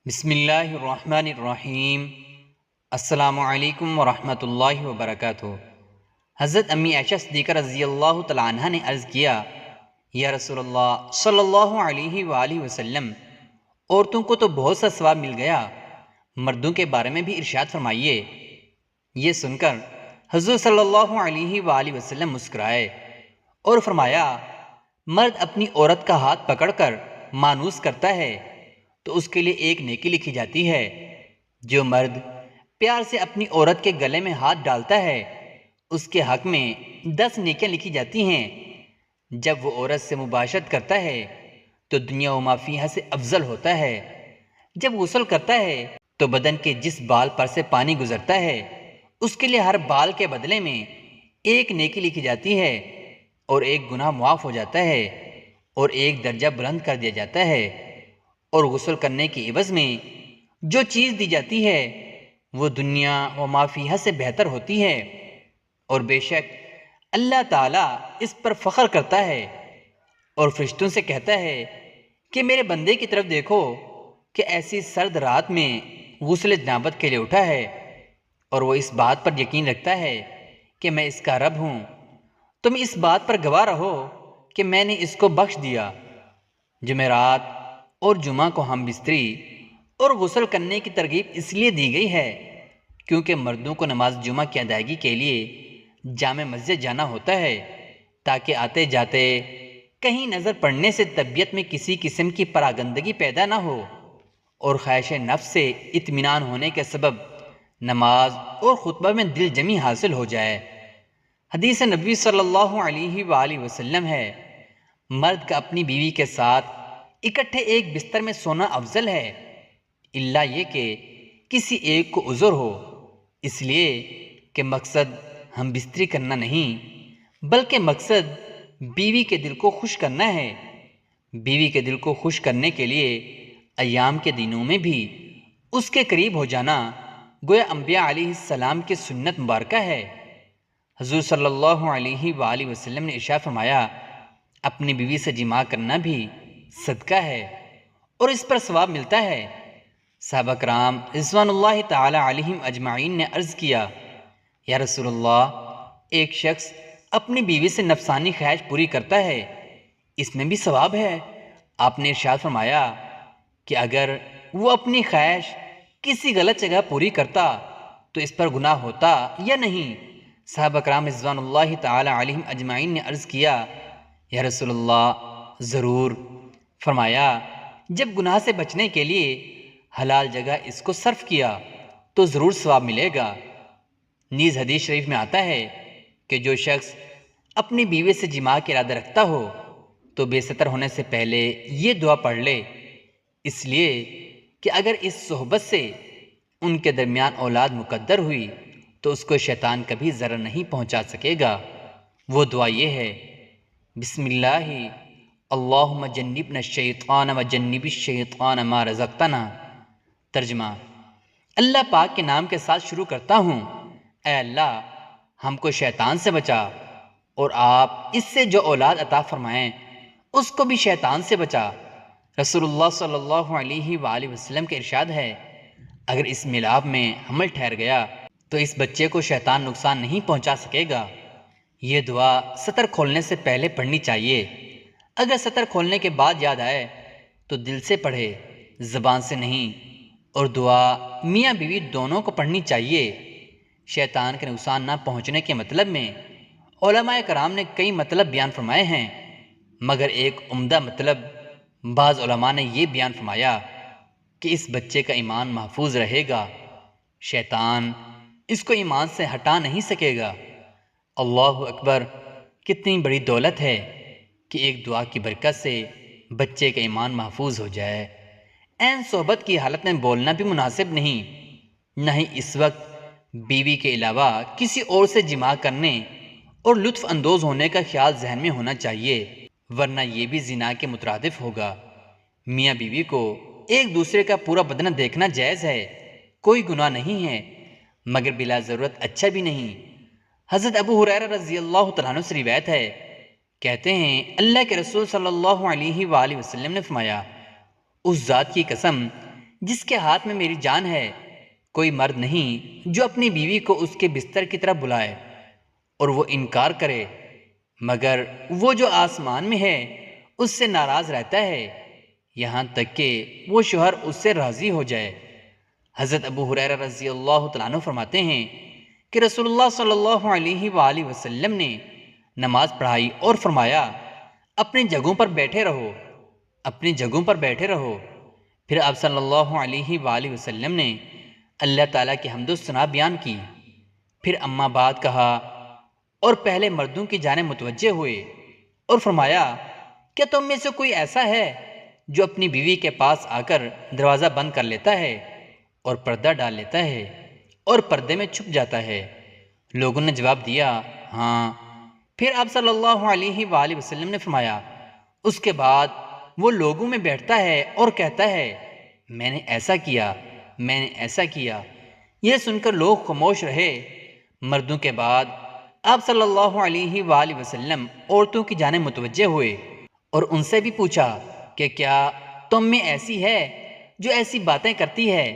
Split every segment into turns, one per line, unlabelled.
بسم اللہ الرحمن الرحیم۔ السلام علیکم ورحمۃ اللہ وبرکاتہ۔ حضرت امی عائشہ صدیقہ رضی اللہ تعالیٰ عنہ نے عرض کیا، یا رسول اللہ صلی اللہ علیہ وآلہ وسلم، عورتوں کو تو بہت سا ثواب مل گیا، مردوں کے بارے میں بھی ارشاد فرمائیے۔ یہ سن کر حضور صلی اللہ علیہ وآلہ وسلم مسکرائے اور فرمایا، مرد اپنی عورت کا ہاتھ پکڑ کر مانوس کرتا ہے تو اس کے لیے ایک نیکی لکھی جاتی ہے۔ جو مرد پیار سے اپنی عورت کے گلے میں ہاتھ ڈالتا ہے اس کے حق میں 10 نیکیاں لکھی جاتی ہیں۔ جب وہ عورت سے مباشرت کرتا ہے تو دنیا و ما فیہا سے افضل ہوتا ہے۔ جب غسل کرتا ہے تو بدن کے جس بال پر سے پانی گزرتا ہے اس کے لیے ہر بال کے بدلے میں ایک نیکی لکھی جاتی ہے، اور ایک گناہ معاف ہو جاتا ہے، اور ایک درجہ بلند کر دیا جاتا ہے۔ اور غسل کرنے کی عوض میں جو چیز دی جاتی ہے وہ دنیا و ما فیہا سے بہتر ہوتی ہے، اور بے شک اللہ تعالیٰ اس پر فخر کرتا ہے اور فرشتوں سے کہتا ہے کہ میرے بندے کی طرف دیکھو کہ ایسی سرد رات میں غسل جنابت کے لیے اٹھا ہے، اور وہ اس بات پر یقین رکھتا ہے کہ میں اس کا رب ہوں۔ تم اس بات پر گواہ رہو کہ میں نے اس کو بخش دیا۔ جمعرات اور جمعہ کو ہم بستری اور غسل کرنے کی ترغیب اس لیے دی گئی ہے کیونکہ مردوں کو نماز جمعہ کی ادائیگی کے لیے جامع مسجد جانا ہوتا ہے، تاکہ آتے جاتے کہیں نظر پڑنے سے طبیعت میں کسی قسم کی پراگندگی پیدا نہ ہو، اور خواہش نفس سے اطمینان ہونے کے سبب نماز اور خطبہ میں دل جمی حاصل ہو جائے۔ حدیث نبوی صلی اللہ علیہ وآلہ وسلم ہے، مرد کا اپنی بیوی کے ساتھ اکٹھے ایک بستر میں سونا افضل ہے، الا یہ کہ کسی ایک کو عذر ہو، اس لیے کہ مقصد ہم بستری کرنا نہیں بلکہ مقصد بیوی کے دل کو خوش کرنا ہے۔ بیوی کے دل کو خوش کرنے کے لیے ایام کے دنوں میں بھی اس کے قریب ہو جانا گویا انبیاء علیہ السلام کی سنت مبارکہ ہے۔ حضور صلی اللہ علیہ وآلہ وسلم نے ارشاد فرمایا، اپنی بیوی سے جماع کرنا بھی صدقہ ہے اور اس پر ثواب ملتا ہے۔ صحابہ کرام رضوان اللہ تعالی علیہم اجمعین نے عرض کیا، یا رسول اللہ، ایک شخص اپنی بیوی سے نفسانی خواہش پوری کرتا ہے، اس میں بھی ثواب ہے؟ آپ نے ارشاد فرمایا کہ اگر وہ اپنی خواہش کسی غلط جگہ پوری کرتا تو اس پر گناہ ہوتا یا نہیں؟ صحابہ کرام رضوان اللہ تعالی علیہم اجمعین نے عرض کیا، یا رسول اللہ، ضرور۔ فرمایا، جب گناہ سے بچنے کے لیے حلال جگہ اس کو صرف کیا تو ضرور ثواب ملے گا۔ نیز حدیث شریف میں آتا ہے کہ جو شخص اپنی بیوی سے جماع کا ارادہ رکھتا ہو تو بے ستر ہونے سے پہلے یہ دعا پڑھ لے، اس لیے کہ اگر اس صحبت سے ان کے درمیان اولاد مقدر ہوئی تو اس کو شیطان کبھی ضرر نہیں پہنچا سکے گا۔ وہ دعا یہ ہے، بسم اللہ اللہم جنبنا الشیطان وجنب الشیطان ما رزقتنا۔ ترجمہ، اللہ پاک کے نام کے ساتھ شروع کرتا ہوں، اے اللہ ہم کو شیطان سے بچا، اور آپ اس سے جو اولاد عطا فرمائیں اس کو بھی شیطان سے بچا۔ رسول اللہ صلی اللہ علیہ وآلہ وسلم کا ارشاد ہے، اگر اس ملاب میں حمل ٹھہر گیا تو اس بچے کو شیطان نقصان نہیں پہنچا سکے گا۔ یہ دعا سطر کھولنے سے پہلے پڑھنی چاہیے۔ اگر سطر کھولنے کے بعد یاد آئے تو دل سے پڑھے، زبان سے نہیں، اور دعا میاں بیوی دونوں کو پڑھنی چاہیے۔ شیطان کے نقصان نہ پہنچنے کے مطلب میں علماء کرام نے کئی مطلب بیان فرمائے ہیں، مگر ایک عمدہ مطلب بعض علماء نے یہ بیان فرمایا کہ اس بچے کا ایمان محفوظ رہے گا، شیطان اس کو ایمان سے ہٹا نہیں سکے گا۔ اللہ اکبر، کتنی بڑی دولت ہے کہ ایک دعا کی برکت سے بچے کا ایمان محفوظ ہو جائے۔ عین صحبت کی حالت میں بولنا بھی مناسب نہیں، نہ ہی اس وقت بیوی کے علاوہ کسی اور سے جماع کرنے اور لطف اندوز ہونے کا خیال ذہن میں ہونا چاہیے، ورنہ یہ بھی زنا کے مترادف ہوگا۔ میاں بیوی کو ایک دوسرے کا پورا بدن دیکھنا جائز ہے، کوئی گناہ نہیں ہے، مگر بلا ضرورت اچھا بھی نہیں۔ حضرت ابو ہریرہ رضی اللہ تعالیٰ عنہ سے روایت ہے، کہتے ہیں اللہ کے رسول صلی اللہ علیہ وآلہ وسلم نے فرمایا، اس ذات کی قسم جس کے ہاتھ میں میری جان ہے، کوئی مرد نہیں جو اپنی بیوی کو اس کے بستر کی طرف بلائے اور وہ انکار کرے، مگر وہ جو آسمان میں ہے اس سے ناراض رہتا ہے یہاں تک کہ وہ شوہر اس سے راضی ہو جائے۔ حضرت ابو ہریرہ رضی اللہ تعالیٰ عنہ فرماتے ہیں کہ رسول اللہ صلی اللہ علیہ وآلہ وسلم نے نماز پڑھائی اور فرمایا، اپنی جگہوں پر بیٹھے رہو، اپنی جگہوں پر بیٹھے رہو۔ پھر آپ صلی اللہ علیہ وآلہ وسلم نے اللہ تعالیٰ کی حمد و ثنا بیان کی، پھر اما بعد کہا اور پہلے مردوں کی جانب متوجہ ہوئے اور فرمایا، کیا تم میں سے کوئی ایسا ہے جو اپنی بیوی کے پاس آ کر دروازہ بند کر لیتا ہے اور پردہ ڈال لیتا ہے اور پردے میں چھپ جاتا ہے؟ لوگوں نے جواب دیا، ہاں۔ پھر آپ صلی اللہ علیہ وآلہ وسلم نے فرمایا، اس کے بعد وہ لوگوں میں بیٹھتا ہے اور کہتا ہے، میں نے ایسا کیا، میں نے ایسا کیا۔ یہ سن کر لوگ خاموش رہے۔ مردوں کے بعد آپ صلی اللہ علیہ وآلہ وسلم عورتوں کی جانب متوجہ ہوئے اور ان سے بھی پوچھا کہ کیا تم میں ایسی ہے جو ایسی باتیں کرتی ہے؟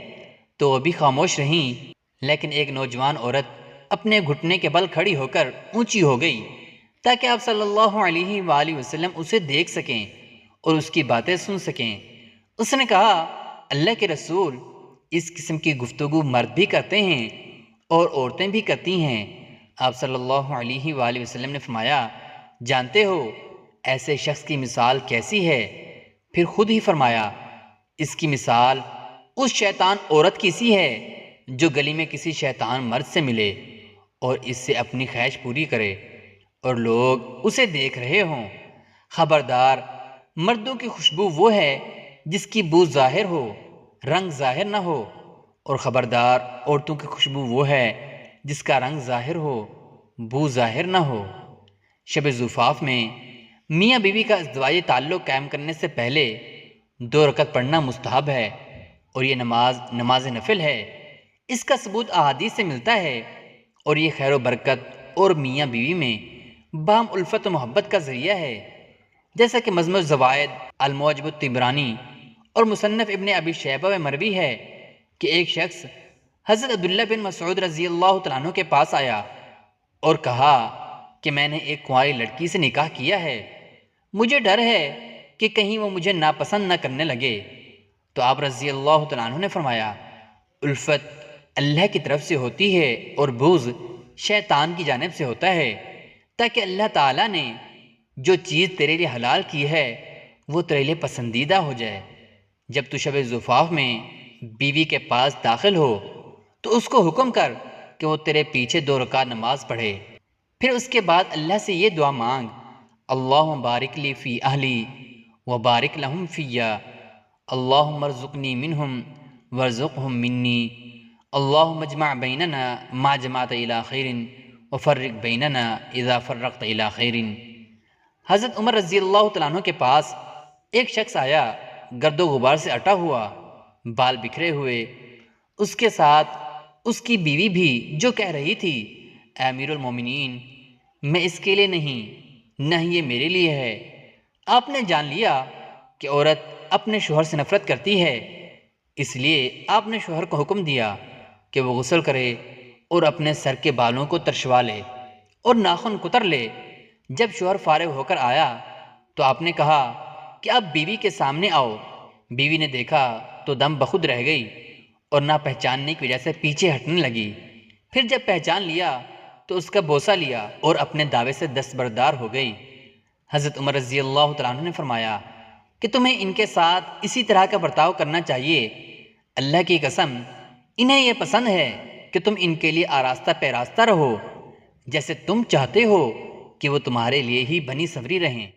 تو وہ بھی خاموش رہیں، لیکن ایک نوجوان عورت اپنے گھٹنے کے بل کھڑی ہو کر اونچی ہو گئی تاکہ آپ صلی اللہ علیہ وآلہ وسلم اسے دیکھ سکیں اور اس کی باتیں سن سکیں۔ اس نے کہا، اللہ کے رسول، اس قسم کی گفتگو مرد بھی کرتے ہیں اور عورتیں بھی کرتی ہیں۔ آپ صلی اللہ علیہ وآلہ وسلم نے فرمایا، جانتے ہو ایسے شخص کی مثال کیسی ہے؟ پھر خود ہی فرمایا، اس کی مثال اس شیطان عورت کی سی ہے جو گلی میں کسی شیطان مرد سے ملے اور اس سے اپنی خواہش پوری کرے اور لوگ اسے دیکھ رہے ہوں۔ خبردار، مردوں کی خوشبو وہ ہے جس کی بو ظاہر ہو، رنگ ظاہر نہ ہو، اور خبردار عورتوں کی خوشبو وہ ہے جس کا رنگ ظاہر ہو، بو ظاہر نہ ہو۔ شب زفاف میں میاں بیوی کا ازدواجی تعلق قائم کرنے سے پہلے 2 رکعت پڑھنا مستحب ہے اور یہ نماز نفل ہے۔ اس کا ثبوت احادیث سے ملتا ہے اور یہ خیر و برکت اور میاں بیوی میں باہم الفت و محبت کا ذریعہ ہے، جیسا کہ مجمع الزوائد، المعجم الطبرانی اور مصنف ابن ابی شیبہ میں مروی ہے کہ ایک شخص حضرت عبداللہ بن مسعود رضی اللہ تعالیٰ عنہ کے پاس آیا اور کہا کہ میں نے ایک کنواری لڑکی سے نکاح کیا ہے، مجھے ڈر ہے کہ کہیں وہ مجھے ناپسند نہ کرنے لگے۔ تو آپ رضی اللہ تعالیٰ عنہ نے فرمایا، الفت اللہ کی طرف سے ہوتی ہے اور بغض شیطان کی جانب سے ہوتا ہے، تاکہ اللہ تعالیٰ نے جو چیز تیرے لیے حلال کی ہے وہ تیرے لیے پسندیدہ ہو جائے۔ جب تو شب زفاف میں بیوی کے پاس داخل ہو تو اس کو حکم کر کہ وہ تیرے پیچھے 2 رکعت نماز پڑھے، پھر اس کے بعد اللہ سے یہ دعا مانگ، اللہم بارک لی فی اہلی وبارک لہم فیہ، اللہم ارزقنی منہم وارزقہم منی، اللہم اجمع بیننا ما جمعت الی خیر وفرق بیننا اذا فرقت الی خیر۔ حضرت عمر رضی اللہ تعالیٰ عنہ کے پاس ایک شخص آیا، گرد و غبار سے اٹا ہوا، بال بکھرے ہوئے، اس کے ساتھ اس کی بیوی بھی، جو کہہ رہی تھی، اے امیر المومنین، میں اس کے لیے نہیں، نہ ہی یہ میرے لیے ہے۔ آپ نے جان لیا کہ عورت اپنے شوہر سے نفرت کرتی ہے، اس لیے آپ نے شوہر کو حکم دیا کہ وہ غسل کرے اور اپنے سر کے بالوں کو ترشوا لے اور ناخن کتر لے۔ جب شوہر فارغ ہو کر آیا تو آپ نے کہا کہ اب بیوی کے سامنے آؤ۔ بیوی نے دیکھا تو دم بخود رہ گئی اور نہ پہچاننے کی وجہ سے پیچھے ہٹنے لگی۔ پھر جب پہچان لیا تو اس کا بوسہ لیا اور اپنے دعوے سے دستبردار ہو گئی۔ حضرت عمر رضی اللہ تعالیٰ عنہ نے فرمایا کہ تمہیں ان کے ساتھ اسی طرح کا برتاؤ کرنا چاہیے، اللہ کی قسم انہیں یہ پسند ہے کہ تم ان کے لیے آراستہ پیراستہ رہو، جیسے تم چاہتے ہو کہ وہ تمہارے لیے ہی بنی سنوری رہیں۔